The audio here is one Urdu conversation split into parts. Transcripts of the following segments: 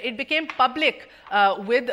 it became public with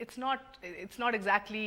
it's not exactly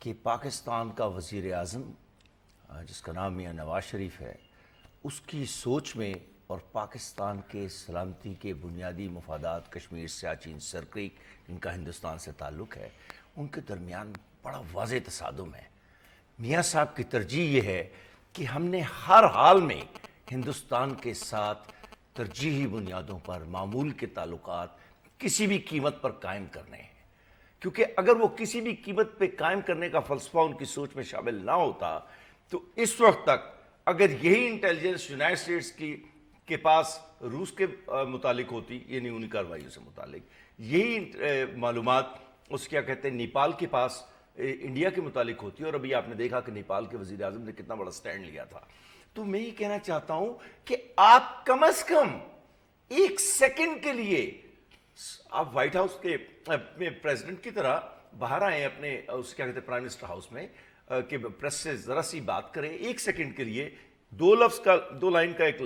کہ پاکستان کا وزیر اعظم جس کا نام میاں نواز شریف ہے، اس کی سوچ میں اور پاکستان کے سلامتی کے بنیادی مفادات کشمیر، سیاچین، سرکریک، ان کا ہندوستان سے تعلق ہے، ان کے درمیان بڑا واضح تصادم ہے۔ میاں صاحب کی ترجیح یہ ہے کہ ہم نے ہر حال میں ہندوستان کے ساتھ ترجیحی بنیادوں پر معمول کے تعلقات کسی بھی قیمت پر قائم کرنے ہیں، کیونکہ اگر وہ کسی بھی قیمت پہ قائم کرنے کا فلسفہ ان کی سوچ میں شامل نہ ہوتا تو اس وقت تک اگر یہی انٹیلیجنس یونائٹڈ اسٹیٹس کے پاس روس کے متعلق ہوتی، یعنی انہی کارروائیوں سے متعلق، یہی معلومات اس کیا کہتے ہیں نیپال کے پاس انڈیا کے متعلق ہوتی ہے، اور ابھی آپ نے دیکھا کہ نیپال کے وزیر اعظم نے کتنا بڑا سٹینڈ لیا تھا۔ تو میں یہ کہنا چاہتا ہوں کہ آپ کم از کم ایک سیکنڈ کے لیے آپ وائٹ ہاؤس کے پریزیڈنٹ کی طرح باہر آئیں اپنے اس کیا کہتے ہیں پرائم منسٹر ہاؤس میں، کہ پریس سے ذرا سی بات کریں، ایک سیکنڈ کے لیے دو لائن کا ایک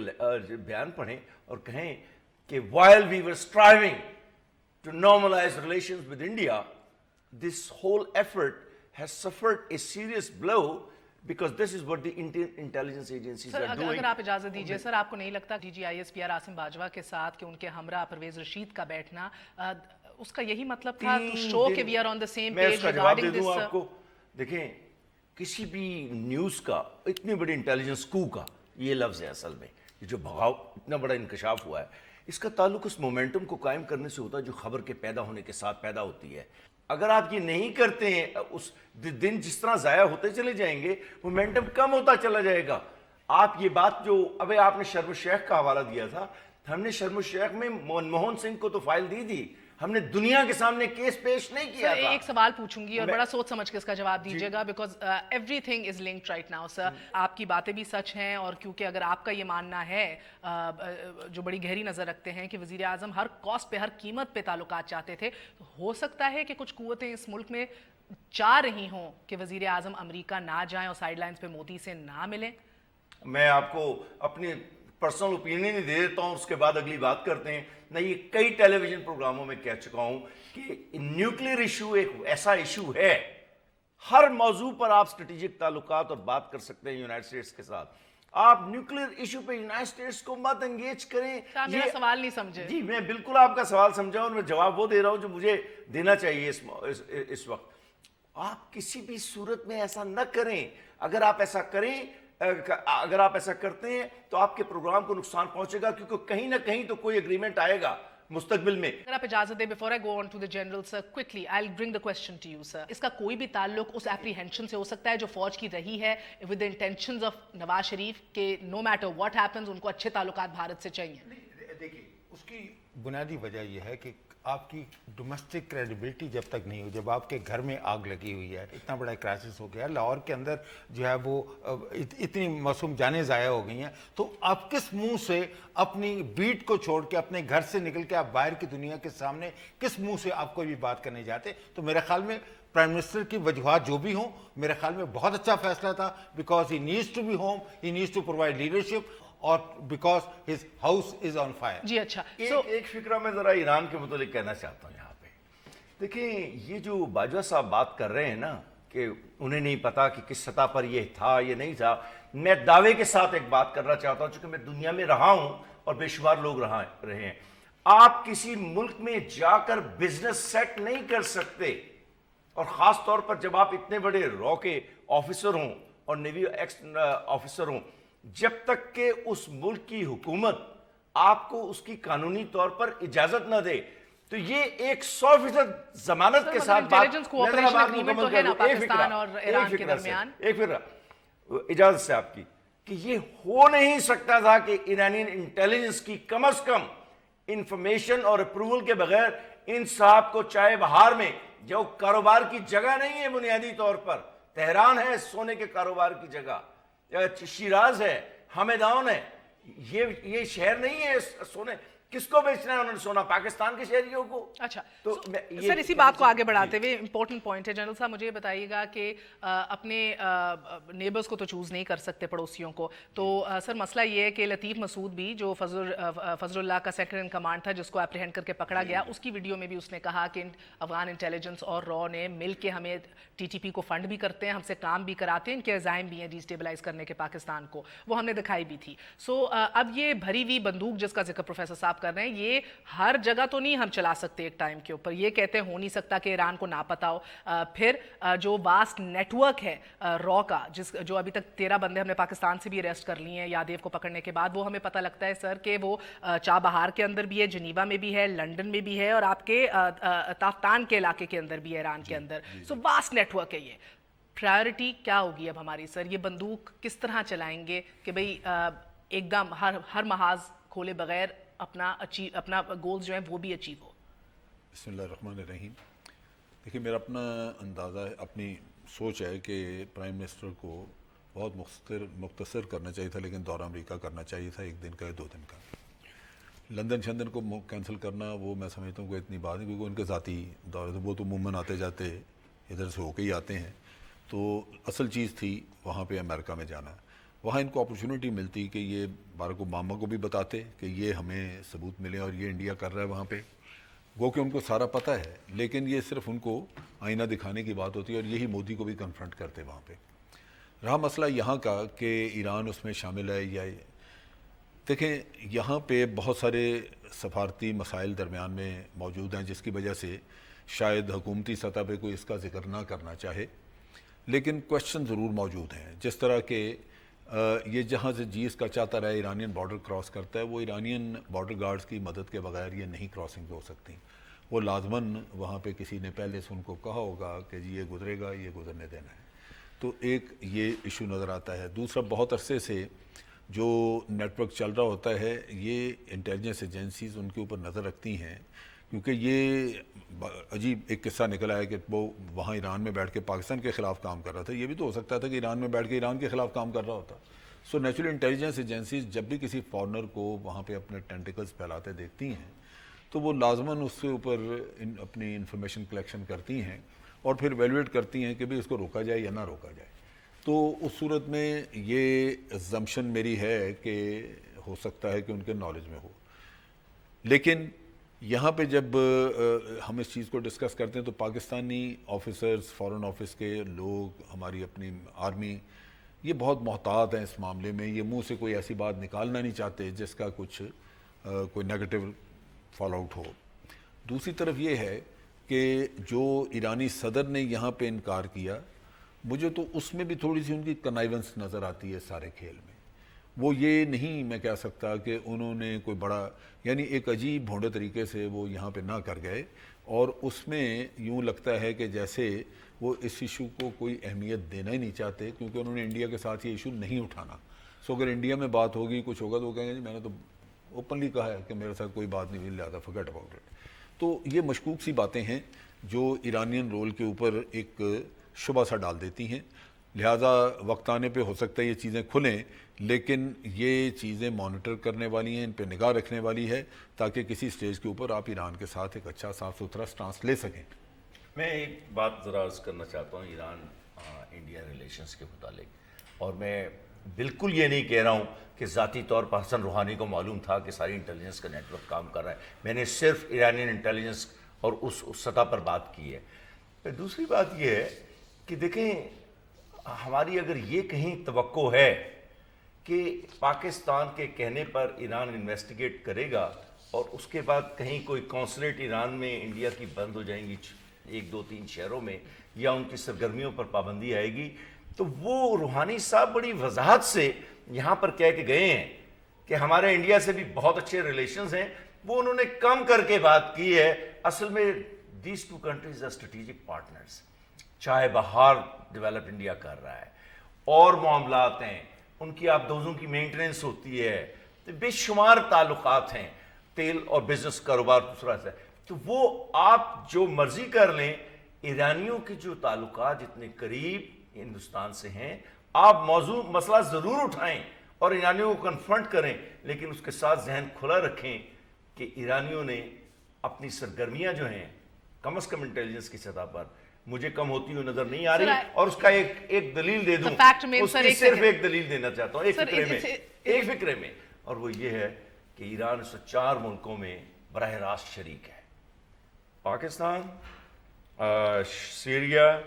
بیان پڑھیں اور کہیں کہ while we were striving to normalize relations with India, this whole effort has suffered a serious blow because this is what the intelligence agencies are doing. اگر آپ اجازت دیجئے سر، آپ کو نہیں لگتا D G I S P R Asim Bajwa کے ساتھ کہ ان کے ہمراہ پرویز رشید کا بیٹھنا اس کا یہی مطلب تھا to show کہ we are on the same میں اس page کا جواب دے regarding دوں this؟ آپ کو، دیکھیں کسی بھی نیوز کا اتنی بڑی انٹیلیجنس کو کا یہ لفظ ہے اصل میں، یہ جو بغاؤ اتنا بڑا انکشاف ہوا ہے، اس کا تعلق اس مومنٹم کو قائم کرنے سے ہوتا ہے جو خبر کے پیدا ہونے کے ساتھ پیدا ہوتی ہے۔ اگر آپ یہ نہیں کرتے ہیں، اس دن جس طرح ضائع ہوتے چلے جائیں گے، مومنٹم کم ہوتا چلا جائے گا۔ آپ یہ بات جو ابھی آپ نے شرم الشیخ کا حوالہ دیا تھا، ہم نے شرم الشیخ میں منموہن سنگھ کو تو فائل دی تھی، ہم نے دنیا کے سامنے کیس پیش نہیں کیا تھا۔ ایک سوال پوچھوں گی اور بڑا سوچ سمجھ کے اس کا جواب دیجیے گا، because everything is linked right now sir. آپ کی باتیں بھی سچ ہیں، اور کیونکہ اگر آپ کا یہ ماننا ہے جو بڑی گہری نظر رکھتے ہیں کہ وزیر اعظم ہر کاسٹ پہ ہر قیمت پہ تعلقات چاہتے تھے، تو ہو سکتا ہے کہ کچھ قوتیں اس ملک میں چاہ رہی ہوں کہ وزیر اعظم امریکہ نہ جائیں اور سائیڈ لائنز پہ مودی سے نہ ملیں۔ میں آپ کو اپنی پرسنل اوپینین ہی دے دیتا ہوں، اس کے بعد اگلی بات کرتے ہیں۔ میں یہ کئی ٹیلی ویژن پروگراموں میں کہہ چکا ہوں کہ نیوکلیر ایشو ایک ایسا ایشو ہے، ہر موضوع پر آپ اسٹریٹجک تعلقات اور بات کر سکتے ہیں یونائٹڈ اسٹیٹس کے ساتھ۔ آپ نیوکلیر ایشو پہ یونائٹڈ اسٹیٹس کو مت انگیج کریں۔ آپ میرا سوال نہیں سمجھے۔ جی میں بالکل آپ کا سوال سمجھا اور میں جواب وہ دے رہا ہوں جو مجھے دینا چاہیے اس وقت۔ آپ کسی بھی صورت میں ایسا نہ کریں۔ اگر آپ ایسا کرتے ہیں تو آپ کے پروگرام کو نقصان پہنچے گا، کیونکہ کہیں نہ کہیں تو کوئی اگریمنٹ آئے گا مستقبل میں۔ اگر آپ اجازت دیں before I go on to the general sir quickly I'll bring the question to you sir۔ اس کا کوئی بھی تعلق اس apprehension سے ہو سکتا ہے جو فوج کی رہی ہے with the intentions of Nawaz Sharif کہ no matter what happens ان کو اچھے تعلقات بھارت سے چاہیے؟ دیکھیے اس کی بنیادی وجہ یہ ہے کہ آپ کی ڈومیسٹک کریڈیبلٹی جب تک نہیں ہو، جب آپ کے گھر میں آگ لگی ہوئی ہے، اتنا بڑا کرائسس ہو گیا، لاہور کے اندر جو ہے وہ اتنی معصوم جانیں ضائع ہو گئی ہیں، تو آپ کس منہ سے اپنی بیٹ کو چھوڑ کے اپنے گھر سے نکل کے آپ باہر کی دنیا کے سامنے کس منہ سے آپ کوئی بھی بات کرنے جاتے؟ تو میرے خیال میں پرائم منسٹر کی وجوہات جو بھی ہوں، میرے خیال میں بہت اچھا فیصلہ تھا، because he needs to be home, he needs to provide leadership, اور because his house is on fire. جی اچھا، ایک فکرہ میں ذرا ایران کے متعلق کہنا چاہتا ہوں یہاں پہ۔ دیکھیں یہ جو باجوہ صاحب بات کر رہے ہیں نا کہ انہیں نہیں پتا کہ کس سطح پر یہ تھا یہ نہیں تھا، میں دعوے کے ساتھ ایک بات کرنا چاہتا ہوں، چونکہ میں دنیا میں رہا ہوں اور بے شمار لوگ رہے ہیں۔ آپ کسی ملک میں جا کر بزنس سیٹ نہیں کر سکتے، اور خاص طور پر جب آپ اتنے بڑے رو کے آفیسر ہوں اور نیوی ایکس آفیسر ہوں، جب تک کہ اس ملک کی حکومت آپ کو اس کی قانونی طور پر اجازت نہ دے، تو یہ ایک 100% ضمانت کے ساتھ ایک فکرہ اجازت سے آپ کی کہ یہ ہو نہیں سکتا تھا کہ ایرانین انٹیلیجنس کی کم از کم انفارمیشن اور اپروول کے بغیر ان صاحب کو چائے بہار میں، جو کاروبار کی جگہ نہیں ہے بنیادی طور پر، تہران ہے سونے کے کاروبار کی جگہ، شیراز ہے، ہمیدان ہے، یہ شہر نہیں ہے سونے، کس کو بیچنا ہے انہوں نے سونا؟ پاکستان کے شہریوں کو. اچھا تو سر اسی بات کو آگے بڑھاتے ہوئے امپورٹنٹ پوائنٹ ہے جنرل صاحب، مجھے یہ بتائیے گا کہ اپنے نیبرز کو تو چوز نہیں کر سکتے، پڑوسیوں کو، تو سر مسئلہ یہ ہے کہ لطیف مسعود بھی جو فضل اللہ کا سیکنڈ ان کمانڈ تھا جس کو اپریہینڈ کر کے پکڑا گیا، اس کی ویڈیو میں بھی اس نے کہا کہ افغان انٹیلیجنس اور را نے مل کے ہمیں ٹی ٹی پی کو فنڈ بھی کرتے ہیں، ہم سے کام بھی کراتے ہیں، ان کے عزائم بھی ہیں ڈیسٹیبلائز کرنے کے پاکستان کو، وہ ہم نے دکھائی بھی تھی. سو اب یہ بھری ہوئی بندوق جس کا ذکر پروفیسر صاحب کر رہے ہیں، یہ ہر جگہ تو نہیں ہم چلا سکتے ایک ٹائم کے اوپر. یہ کہتے ہو نہیں سکتا کہ ایران کو نہ پتا ہو. پھر جو واسٹ نیٹ ورک ہے را کا، جو ابھی تک 13 بندے ہم نے پاکستان سے بھی اریسٹ کر لیے ہیں یادیو کو پکڑنے کے بعد، وہ ہمیں پتہ لگتا ہے سر کہ وہ چابہار کے اندر بھی ہے، جنیوا میں بھی ہے، لنڈن میں بھی ہے، اور آپ کے تافتان کے علاقے کے اندر بھی ہے ایران کے اندر. سو واسٹ نیٹ ورک ہے. یہ پرائیورٹی کیا ہوگی اب ہماری سر؟ یہ بندوق کس طرح چلائیں گے کہ بھئی ایک دم ہر محاذ کھولے بغیر اپنا گولز جو ہیں وہ بھی اچیو ہو؟ بسم اللہ الرحمن الرحیم. دیکھیں میرا اپنا اندازہ ہے، اپنی سوچ ہے کہ پرائم منسٹر کو بہت مختصر کرنا چاہیے تھا، لیکن دورہ امریکہ کرنا چاہیے تھا 1 دن کا یا 2 دن کا. لندن شندن کو کینسل کرنا وہ میں سمجھتا ہوں کوئی اتنی بات نہیں، کیونکہ ان کے ذاتی دورے وہ تو عموماً آتے جاتے ادھر سے ہو کے ہی آتے ہیں. تو اصل چیز تھی وہاں پہ امریکہ میں جانا. وہاں ان کو اپرچونٹی ملتی کہ یہ باراک اوباما کو بھی بتاتے کہ یہ ہمیں ثبوت ملے اور یہ انڈیا کر رہا ہے وہاں پہ، وہ کہ ان کو سارا پتہ ہے، لیکن یہ صرف ان کو آئینہ دکھانے کی بات ہوتی ہے، اور یہی مودی کو بھی کنفرنٹ کرتے وہاں پہ. رہا مسئلہ یہاں کا کہ ایران اس میں شامل ہے یا دیکھیں یہاں پہ بہت سارے سفارتی مسائل درمیان میں موجود ہیں، جس کی وجہ سے شاید حکومتی سطح پہ کوئی اس کا ذکر نہ کرنا چاہے، لیکن کوشچن ضرور موجود ہیں. جس طرح کہ یہ جہاں سے جیز کا چاہتا رہا ایرانین بارڈر کراس کرتا ہے، وہ ایرانین بارڈر گارڈز کی مدد کے بغیر یہ نہیں کراسنگ ہو سکتی. وہ لازماً وہاں پہ کسی نے پہلے سے ان کو کہا ہوگا کہ جی یہ گزرے گا، یہ گزرنے دینا ہے. تو ایک یہ ایشو نظر آتا ہے. دوسرا، بہت عرصے سے جو نیٹ ورک چل رہا ہوتا ہے، یہ انٹیلیجنس ایجنسیز ان کے اوپر نظر رکھتی ہیں، کیونکہ یہ عجیب ایک قصہ نکلا ہے کہ وہ وہاں ایران میں بیٹھ کے پاکستان کے خلاف کام کر رہا تھا. یہ بھی تو ہو سکتا تھا کہ ایران میں بیٹھ کے ایران کے خلاف کام کر رہا ہوتا. سو نیچرلی انٹیلیجنس ایجنسیز جب بھی کسی فارنر کو وہاں پہ اپنے ٹینٹیکلز پھیلاتے دیکھتی ہیں تو وہ لازماً اس کے اوپر اپنی انفارمیشن کلیکشن کرتی ہیں اور پھر ایویلویٹ کرتی ہیں کہ بھی اس کو روکا جائے یا نہ روکا جائے. تو اس صورت میں یہ assumption میری ہے کہ ہو سکتا ہے کہ ان کے نالج میں ہو. لیکن یہاں پہ جب ہم اس چیز کو ڈسکس کرتے ہیں تو پاکستانی آفیسرز، فارن آفس کے لوگ، ہماری اپنی آرمی، یہ بہت محتاط ہیں اس معاملے میں. یہ منہ سے کوئی ایسی بات نکالنا نہیں چاہتے جس کا کچھ کوئی نیگیٹو فال آؤٹ ہو. دوسری طرف یہ ہے کہ جو ایرانی صدر نے یہاں پہ انکار کیا، مجھے تو اس میں بھی تھوڑی سی ان کی کنائیونس نظر آتی ہے سارے کھیل میں. وہ یہ نہیں میں کہہ سکتا کہ انہوں نے کوئی بڑا، یعنی ایک عجیب بھونڈے طریقے سے وہ یہاں پہ نہ کر گئے، اور اس میں یوں لگتا ہے کہ جیسے وہ اس ایشو کو کوئی اہمیت دینا ہی نہیں چاہتے، کیونکہ انہوں نے انڈیا کے ساتھ یہ ایشو نہیں اٹھانا. سو اگر انڈیا میں بات ہوگی، کچھ ہوگا تو وہ کہیں گے جی میں نے تو اوپنلی کہا ہے کہ میرے ساتھ کوئی بات نہیں ہوئی، لہٰذا فرگیٹ اباؤٹ اٹ. تو یہ مشکوک سی باتیں ہیں جو ایرانین رول کے اوپر ایک شبہ سا ڈال دیتی ہیں. لہٰذا وقت آنے پہ ہو سکتا ہے یہ چیزیں کھلیں، لیکن یہ چیزیں مانیٹر کرنے والی ہیں، ان پہ نگاہ رکھنے والی ہے، تاکہ کسی سٹیج کے اوپر آپ ایران کے ساتھ ایک اچھا صاف ستھرا سٹانس لے سکیں. میں ایک بات ذرا عرض کرنا چاہتا ہوں ایران انڈیا ریلیشنز کے متعلق، اور میں بالکل یہ نہیں کہہ رہا ہوں کہ ذاتی طور پر حسن روحانی کو معلوم تھا کہ ساری انٹیلیجنس کا نیٹ ورک کام کر رہا ہے. میں نے صرف ایرانین انٹیلیجنس اور اس سطح پر بات کی ہے. دوسری بات یہ ہے کہ دیکھیں، ہماری اگر یہ کہیں توقع ہے کہ پاکستان کے کہنے پر ایران انویسٹیگیٹ کرے گا اور اس کے بعد کہیں کوئی قونصلیٹ ایران میں انڈیا کی بند ہو جائیں گی 1 2 3 شہروں میں، یا ان کی سرگرمیوں پر پابندی آئے گی، تو وہ روحانی صاحب بڑی وضاحت سے یہاں پر کہہ کے گئے ہیں کہ ہمارے انڈیا سے بھی بہت اچھے ریلیشنز ہیں. وہ انہوں نے کم کر کے بات کی ہے. اصل میں these 2 countries are strategic partners. چاہے باہر ڈیولپ انڈیا کر رہا ہے اور معاملات ہیں، ان کی آبدوزوں کی مینٹیننس ہوتی ہے، بے شمار تعلقات ہیں، تیل اور بزنس کاروبار دوسرا ہے. تو وہ آپ جو مرضی کر لیں، ایرانیوں کے جو تعلقات جتنے قریب ہندوستان سے ہیں، آپ موضوع مسئلہ ضرور اٹھائیں اور ایرانیوں کو کنفرنٹ کریں، لیکن اس کے ساتھ ذہن کھلا رکھیں کہ ایرانیوں نے اپنی سرگرمیاں جو ہیں کم از کم انٹیلیجنس کی سطح پر مجھے کم ہوتی ہوئی نظر نہیں آ رہی, اور اس کا ایک دلیل دے دوں, اس کی صرف ایک دلیل دینا چاہتا ہوں ایک فکرے میں, اور وہ یہ ہے کہ ایران 104 ملکوں میں براہ راست شریک ہے. پاکستان, سیریا,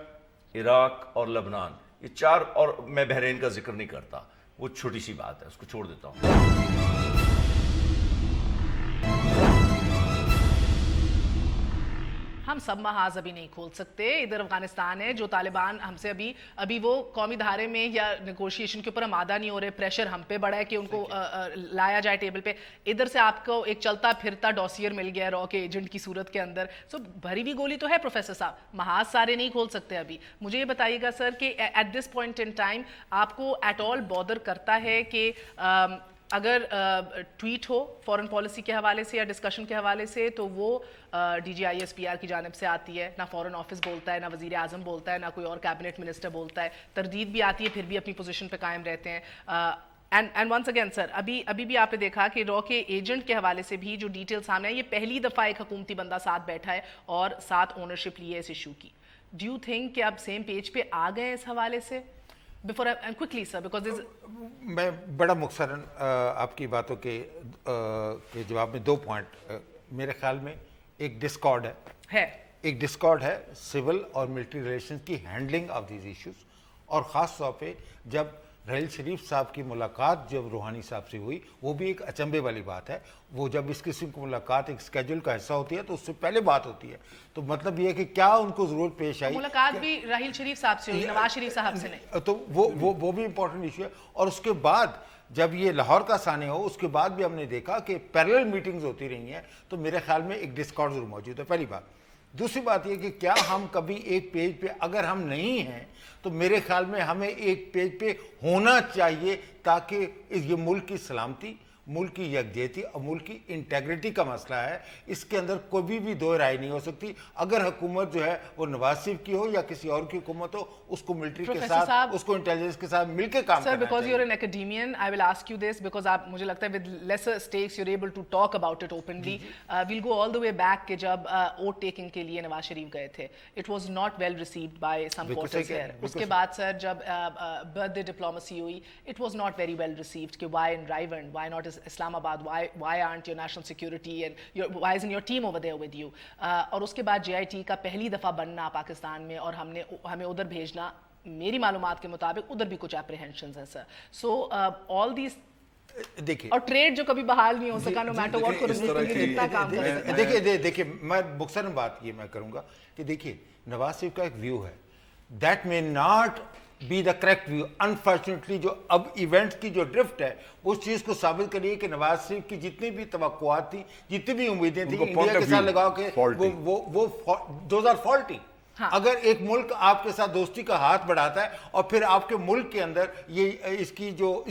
عراق اور لبنان, یہ 4, اور میں بحرین کا ذکر نہیں کرتا, وہ چھوٹی سی بات ہے, اس کو چھوڑ دیتا ہوں. ہم سب محاذ ابھی نہیں کھول سکتے. ادھر افغانستان ہے جو طالبان ہم سے ابھی وہ قومی دھارے میں یا نیگوشیشن کے اوپر آمادہ نہیں ہو رہے, پریشر ہم پہ بڑھا ہے کہ ان کو لایا جائے ٹیبل پہ. ادھر سے آپ کو ایک چلتا پھرتا ڈوسیئر مل گیا رو کے ایجنٹ کی صورت کے اندر. سو بھری ہوئی گولی تو ہے پروفیسر صاحب, محاذ سارے نہیں کھول سکتے ابھی. مجھے یہ بتائیے گا سر کہ at this point in time آپ کو ایٹ آل بادر کرتا ہے کہ اگر ٹویٹ ہو فورن پالیسی کے حوالے سے یا ڈسکشن کے حوالے سے تو وہ D G I S P R کی جانب سے آتی ہے, نہ فورن آفس بولتا ہے, نہ وزیر اعظم بولتا ہے, نہ کوئی اور کیبنٹ منسٹر بولتا ہے, تردید بھی آتی ہے, پھر بھی اپنی پوزیشن پہ قائم رہتے ہیں. اینڈ ونس اگین سر, ابھی بھی آپ نے دیکھا کہ رو کے ایجنٹ کے حوالے سے بھی جو ڈیٹیل سامنے ہے, یہ پہلی دفعہ ایک حکومتی بندہ ساتھ بیٹھا ہے اور ساتھ اونرشپ لی ہے اس ایشو کی. ڈو یو تھنک کہ آپ سیم پیج پہ آ گئے ہیں اس حوالے سے؟ quickly sir, because میں بڑا مختصراً آپ کی باتوں کے جواب میں 2 پوائنٹ. میرے خیال میں ایک ڈسکارڈ ہے سول اور ملٹری ریلیشنز کی ہینڈلنگ آف دیز ایشوز, اور خاص طور پہ جب رحیل شریف صاحب کی ملاقات جب روحانی صاحب سے ہوئی, وہ بھی ایک اچنبے والی بات ہے. وہ جب اس قسم کی ملاقات ایک اسکیجول کا حصہ ہوتی ہے تو اس سے پہلے بات ہوتی ہے, تو مطلب یہ ہے کہ کیا ان کو ضرورت پیش آئی. ملاقات بھی راحیل شریف صاحب سے ہوئی, نواز شریف صاحب سے نہیں, تو وہ بھی امپورٹنٹ ایشو ہے. اور اس کے بعد جب یہ لاہور کا سانے ہو, اس کے بعد بھی ہم نے دیکھا کہ پیرلل میٹنگز ہوتی رہی ہیں, تو میرے خیال میں ایک ڈسکارڈ ضرور موجود ہے, پہلی بات. دوسری بات یہ کہ کیا ہم کبھی ایک پیج پہ, اگر ہم نہیں ہیں تو میرے خیال میں ہمیں ایک پیج پہ ہونا چاہیے, تاکہ یہ ملک کی سلامتی, ملک کی یکجہتی اور ملک کی انٹیگریٹی کا مسئلہ ہے. اس کے اندر کوئی بھی دو رائے نہیں ہو سکتی. اگر حکومت جو ہے وہ نواز شریف کی ہو یا کسی اور کی حکومت ہو, اس کو ملٹری کے ساتھ, اس کو انٹیلیجنس کے ساتھ مل کے کام کرنا چاہیے. Sir, because you're an academician, I will ask you this because آپ مجھے لگتا ہے with lesser stakes you're able to talk about it openly. We'll go all the way back کہ جب vote taking کے لیے نواز شریف گئے تھے, it was not well received by some quarters here. اس کے بعد سر جب birthday diplomacy ہوئی, it was not very well received کہ why in Raivan, why not Islam Abad, why aren't your national security and why isn't your team over there with you. اور اس کے بعد JIT کا پہلی دفعہ بننا پاکستان میں اور ہمیں ادھر بھیجنا, میری معلومات کے مطابق ادھر بھی کچھ اپریہنشنز ہیں سر. سو آل دیز دیکھیے, اور ٹریڈ جو کبھی بحال نہیں ہو سکا نو میٹر واٹ جتنا کام کرے. دیکھیے میں مختصراً بات یہ میں کروں گا کہ دیکھیے نواز شریف کا ایک ویو ہے, that may not be the correct view. Unfortunately جو اب ایونٹس کی جو ڈرفٹ ہے, اس چیز کو ثابت کریے کہ نواز شریف کی جتنی بھی توقعات تھیں, جتنی بھی امیدیں تھیں انڈیا کے ساتھ لگاؤ کے, وہ دوز آر فالٹی. اگر ایک ملک آپ کے ساتھ دوستی کا ہاتھ بڑھاتا ہے اور پھر آپ کے ملک کے اندر یہ اس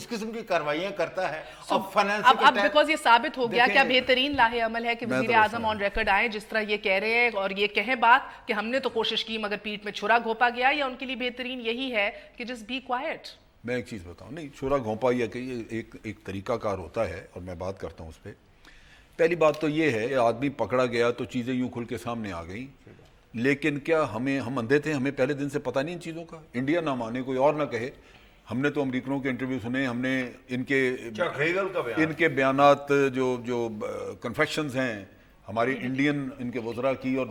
قسم کی کارروائیاں کرتا ہے, اب بیکاز یہ ثابت ہو گیا کیا بہترین لاہ عمل ہے کہ وزیر اعظم آن ریکارڈ آئے جس طرح یہ کہہ رہے ہیں اور یہ کہیں بات کہ ہم نے تو کوشش کی مگر پیٹ میں چھرا گھونپا گیا, یا ان کے لیے بہترین یہی ہے کہ جسٹ بی کوائٹ؟ میں ایک چیز بتاؤں, نہیں چھرا گھونپا یا کہ ایک طریقہ کار ہوتا ہے اور میں بات کرتا ہوں اس پہ. پہلی بات تو یہ ہے آدمی پکڑا گیا تو چیزیں یوں کھل کے سامنے آ گئیں, لیکن کیا ہم اندھے تھے؟ ہمیں پہلے دن سے پتہ نہیں ان چیزوں کا. انڈیا نہ مانے, کوئی اور نہ کہے, ہم نے تو امریکنوں کے انٹرویو سنے, ہم نے ان کے بیانات جو کنفیکشنز ہیں ہماری انڈین ان کے وزراء کی اور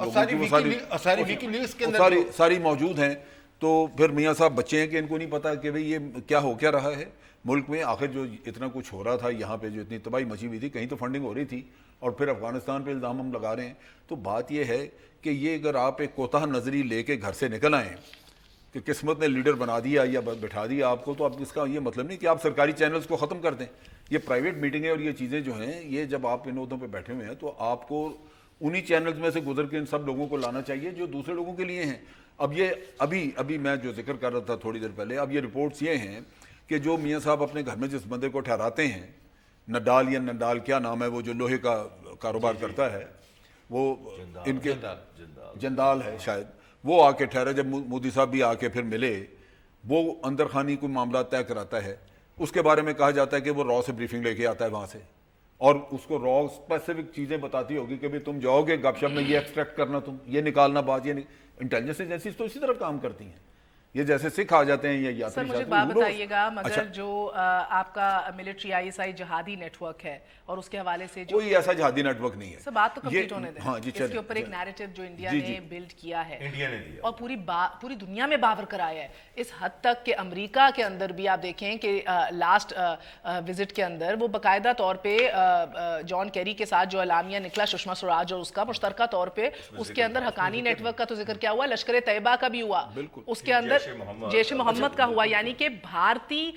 ساری موجود ہیں. تو پھر میاں صاحب بچے ہیں کہ ان کو نہیں پتا کہ بھئی یہ کیا ہو کیا رہا ہے ملک میں. آخر جو اتنا کچھ ہو رہا تھا یہاں پہ, جو اتنی تباہی مچی ہوئی تھی, کہیں تو فنڈنگ ہو رہی تھی, اور پھر افغانستان پہ الزام ہم لگا رہے ہیں. تو بات یہ ہے کہ یہ اگر آپ ایک کوتاہ نظری لے کے گھر سے نکل آئیں کہ قسمت نے لیڈر بنا دیا یا بٹھا دیا آپ کو, تو آپ اس کا یہ مطلب نہیں کہ آپ سرکاری چینلز کو ختم کر دیں. یہ پرائیویٹ میٹنگ ہے اور یہ چیزیں جو ہیں, یہ جب آپ ان عہدوں پہ بیٹھے ہوئے ہیں تو آپ کو انہی چینلز میں سے گزر کے ان سب لوگوں کو لانا چاہیے جو دوسرے لوگوں کے لیے ہیں. اب یہ ابھی میں جو ذکر کر رہا تھا تھوڑی دیر پہلے, اب یہ رپورٹس یہ ہیں کہ جو میاں صاحب اپنے گھر میں جس بندے کو ٹھہراتے ہیں, نڈال کیا نام ہے وہ جو لوہے کا کاروبار کرتا ہے, وہ ان کے جندال ہے شاید, وہ آ کے ٹھہرا. جب مودی صاحب بھی آ کے پھر ملے, وہ اندر خانی کوئی معاملات طے کراتا ہے. اس کے بارے میں کہا جاتا ہے کہ وہ را سے بریفنگ لے کے آتا ہے وہاں سے, اور اس کو را اسپیسیفک چیزیں بتاتی ہوگی کہ تم جاؤ گے گپ شپ میں یہ ایکسٹریکٹ کرنا، تم یہ نکالنا بات، یہ انٹیلیجنس ایجنسیز تو اسی طرح کام کرتی ہیں، یہ جیسے سکھ آ جاتے ہیں یا یاتری. سر مجھے بات بتائیے گا، مگر جو آپ کا ملٹری آئی ایس آئی جہادی نیٹ ورک ہے اور اس کے حوالے سے جو کوئی ایسا جہادی نیٹ ورک نہیں ہے. سر بات تو کمپلیٹ ہونے دیں. ہاں جی، اس کے اوپر ایک نیریٹو جو انڈیا نے بلڈ کیا ہے انڈیا نے دیا اور پوری دنیا میں باور کرایا ہے، اس حد تک کہ امریکہ کے اندر بھی آپ دیکھیں کہ لاسٹ وزٹ کے اندر وہ باقاعدہ طور پہ جان کیری کے ساتھ جو اعلامیہ نکلا سشما سوراج اور اس کا مشترکہ طور پہ، اس کے اندر حقانی نیٹ ورک کا تو ذکر کیا ہوا، لشکر طیبہ کا بھی ہوا، اس کے اندر جیش محمد کا ہوا، یعنی کہ بھارتی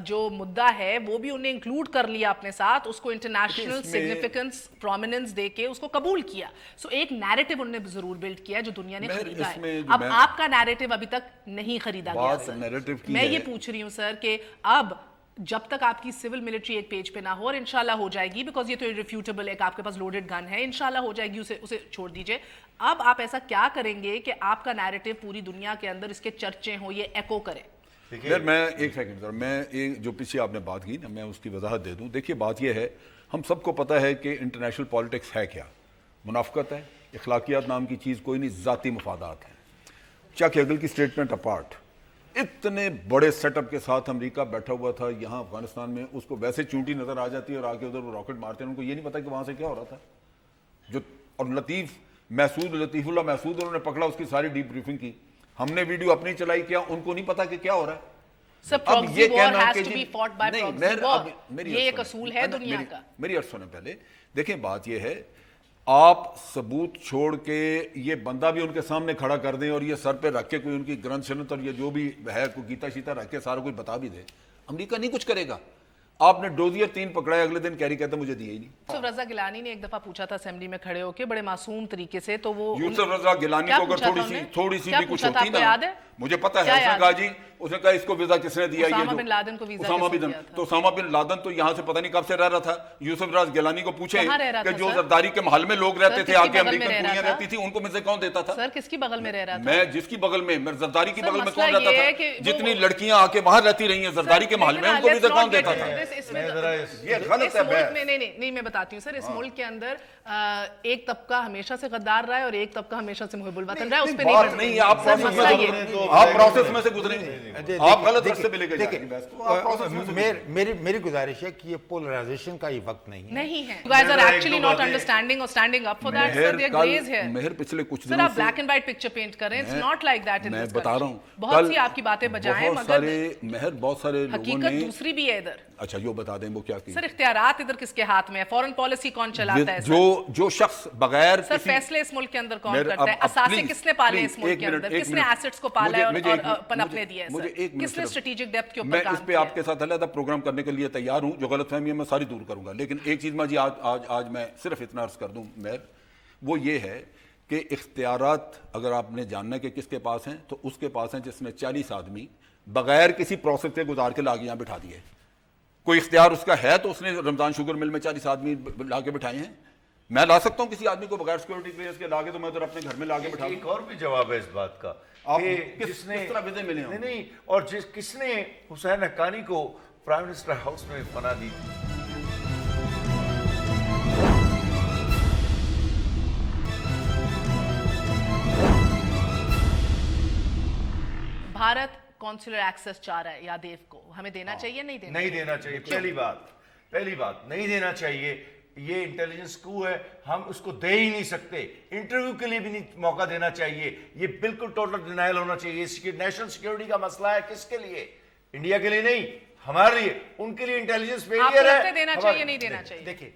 جو مدعا ہے وہ بھی انہیں انکلوڈ کر لیا اپنے ساتھ، اس کو انٹرنیشنل سگنیفیکنس پرومیننس دے کے اس کو قبول کیا. سو ایک نیریٹو انہوں نے ضرور بلڈ کیا ہے جو دنیا نے خریدا ہے. اب آپ کا نیریٹو ابھی تک نہیں خریدا گیا سر. میں یہ پوچھ رہی ہوں سر کہ اب جب تک آپ کی سول ملٹری ایک پیج پہ نہ ہو، اور انشاءاللہ ہو جائے گی، بیکاز یہ تو ریفیوٹیبل ایک آپ کے پاس لوڈڈ گن ہے، انشاءاللہ ہو جائے گی، اسے چھوڑ دیجئے. اب آپ ایسا کیا کریں گے کہ آپ کا نیریٹو پوری دنیا کے اندر اس کے چرچے ہوں، یہ ایکو کرے؟ میں ایک سیکنڈ سر، میں جو پیچھے آپ نے بات کی نا، میں اس کی وضاحت دے دوں. دیکھیے بات یہ ہے، ہم سب کو پتہ ہے کہ انٹرنیشنل پالیٹکس ہے کیا، منافقت ہے، اخلاقیات نام کی چیز کوئی نہیں، ذاتی مفادات ہیں. چک ہیگل کی سٹیٹمنٹ اپارٹ، اتنے بڑے سیٹ اپ کے ساتھ امریکہ بیٹھا ہوا تھا یہاں افغانستان میں، اس کو ویسے چونٹی نظر آ جاتی ہے اور آگے ادھر وہ راکٹ مارتے ہیں، ان کو یہ نہیں پتا کہ وہاں سے کیا ہو رہا تھا. اور لطیف اللہ محسود انہوں نے پکڑا، اس کی ساری ڈیپ بریفنگ کی، ہم نے ویڈیو اپنی چلائی، کیا ان کو نہیں پتا کہ کیا ہو رہا ہے. یہ ایک اصول ہے دنیا کا. میری عرض سنیں پہلے، دیکھیں بات یہ ہے، آپ ثبوت چھوڑ کے یہ بندہ بھی ان کے سامنے کھڑا کر دیں اور یہ سر پہ رکھ کے کوئی ان کی گرنتھ شنت اور یہ جو بھی ہے کوئی گیتا شیتا رکھ کے سارا کوئی بتا بھی دے، امریکہ نہیں کچھ کرے گا. آپ نے ڈوزیئر 3 پکڑائے، اگلے دن کیری کہتا مجھے دیا ہی نہیں. یوسف رضا گیلانی نے ایک دفعہ پوچھا تھا اسمبلی میں کھڑے ہو کے بڑے معصوم طریقے سے، تو وہ یوسف رضا گیلانی کو اگر تھوڑی سی بھی کچھ ہوتی نا، مجھے پتا ہے، اس نے کہا جی، اس نے کہا اس کو ویزا کس نے دیا، اسامہ بن لادن کو ویزا کس نے دیا تھا؟ تو اسامہ بن لادن تو یہاں سے پتہ نہیں کب سے رہ رہا تھا. یوسف رضا گیلانی کو پوچھے کہ جو زرداری کے محل میں لوگ رہتے تھے، آگے امریکن کڑیاں رہتی تھی، ان کو مجھے کون دیتا تھا؟ سر کس کی بغل میں رہ رہا تھا؟ میں جس کی بغل میں زرداری کی بغل میں کون رہتا تھا؟ جتنی لڑکیاں آ کے وہاں رہتی رہی ہیں زرداری کے محل میں، ان کو ویزا کون دیتا تھا؟ یہ غلط ہے. نہیں، میں بتاتی ہوں سر، اس ملک کے اندر ایک طبقہ ہمیشہ سے غدار رہا ہے اور ایک طبقہ ہمیشہ سے محب الوطن رہا ہے. اس پہ نہیں، آپ پروسیس میں سے گزریں گے، آپ غلط راستے پہ لے کے جائیں گے. میری گزارش ہے کہ یہ پولرائزیشن کا یہ وقت نہیں ہے. You guys are actually not understanding or standing up for that, sir. There are grays here. مہر پچھلے کچھ سر دنوں آپ black and white picture paint کر رہے ہیں. It's not like that in میں this بتا رہا ہوں، بہت سی آپ کی باتیں بجائیں، مگر مہر بہت سارے لوگوں حقیقت نے، دوسری بھی ہے ادھر. اچھا جو بتا دیں وہ کیا کی سر اختیارات ادھر کس کے ہاتھ میں ہے؟ فورن پالیسی کون چلاتا ہے؟ جو شخص بغیر سر فیصلے اس ملک کے اندر کون کرتا ہے؟ اساسے کس نے پالے اس ملک کے اندر؟ کس نے ایسٹس کو پالا ہے اور پنپنے دیا ہے؟ سر کس نے اسٹریٹجک ڈیپتھ کے اوپر کام کیا؟ میں اس پہ آپ کے ساتھ علیحدہ پروگرام کرنے کے لیے تیار ہوں، جو غلط فہمی ہے میں ساری دور کروں گا. لیکن ایک چیز میں جی آج میں صرف اتنا عرض کر دوں مہر، وہ یہ ہے کہ اختیارات اگر آپ نے جاننا ہے کہ کس کے پاس ہیں تو اس کے پاس ہیں جس نے 40 آدمی بغیر کسی پروسیس سے گزار کے لا کے یہاں بٹھا دیے. کوئی اختیار اس کا ہے تو اس نے رمضان شوگر مل میں 40 آدمی لا کے بٹھائے ہیں. میں لا سکتا ہوں کسی آدمی کو بغیر سیکورٹی کلیئرنس کے لا کے، تو میں ادھر اپنے گھر میں لا کے بٹھا. ایک اور بھی جواب ہے اس بات کا، کس طرح ویزے ملے ہوں؟ نہیں، اور کس نے حسین حقانی کو پرائم منسٹر ہاؤس میں پناہ دی؟ بھارت کونسلر ایکسس چاہ رہا ہے یادیو کو، ہمیں دینا چاہیے نہیں دینا؟ نہیں دینا چاہیے. پہلی بات نہیں دینا چاہیے. یہ انٹیلیجنس کو ہے، ہم اس کو دے ہی نہیں سکتے. انٹرویو کے لیے بھی نہیں موقع دینا چاہیے. یہ بالکل ٹوٹل ڈینائل ہونا چاہیے. نیشنل سیکیورٹی کا مسئلہ ہے، کس کے لیے؟ انڈیا کے لیے نہیں، ہمارے لیے. ان کے لیے انٹیلیجنس فیلئر ہے. دینا چاہیے نہیں دینا چاہیے؟ دیکھیں،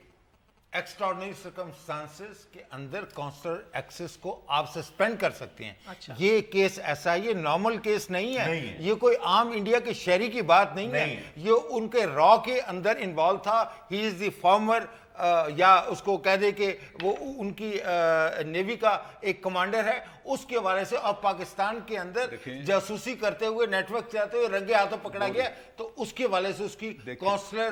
ایکسٹراڈنری سرکمسٹانسز کے اندر کونسلر ایکسس کو آپ سسپینڈ کر سکتے ہیں. یہ کیس ایسا ہے، یہ نارمل کیس نہیں ہے، یہ کوئی عام انڈیا کے شہری کی بات نہیں ہے. یہ ان کے را کے اندر انوالو تھا. ہی از دی فارمر، یا اس کو کہہ دے کہ وہ ان کی نیوی کا ایک کمانڈر ہے. اس کے حوالے سے اور پاکستان کے اندر جاسوسی کرتے ہوئے، نیٹ ورک چلاتے ہوئے رنگے ہاتھوں پکڑا گیا. تو اس کے حوالے سے اس کی کونسلر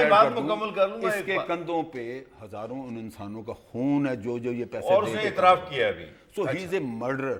بات مکمل کر لوں. اس کے کندھوں پہ ہزاروں ان انسانوں کا خون ہے جو یہ پیسے اور اس نے اعتراف کیا ابھی. سو ہی از اے murderer.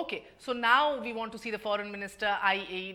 Okay, so now we want to see the foreign minister IAE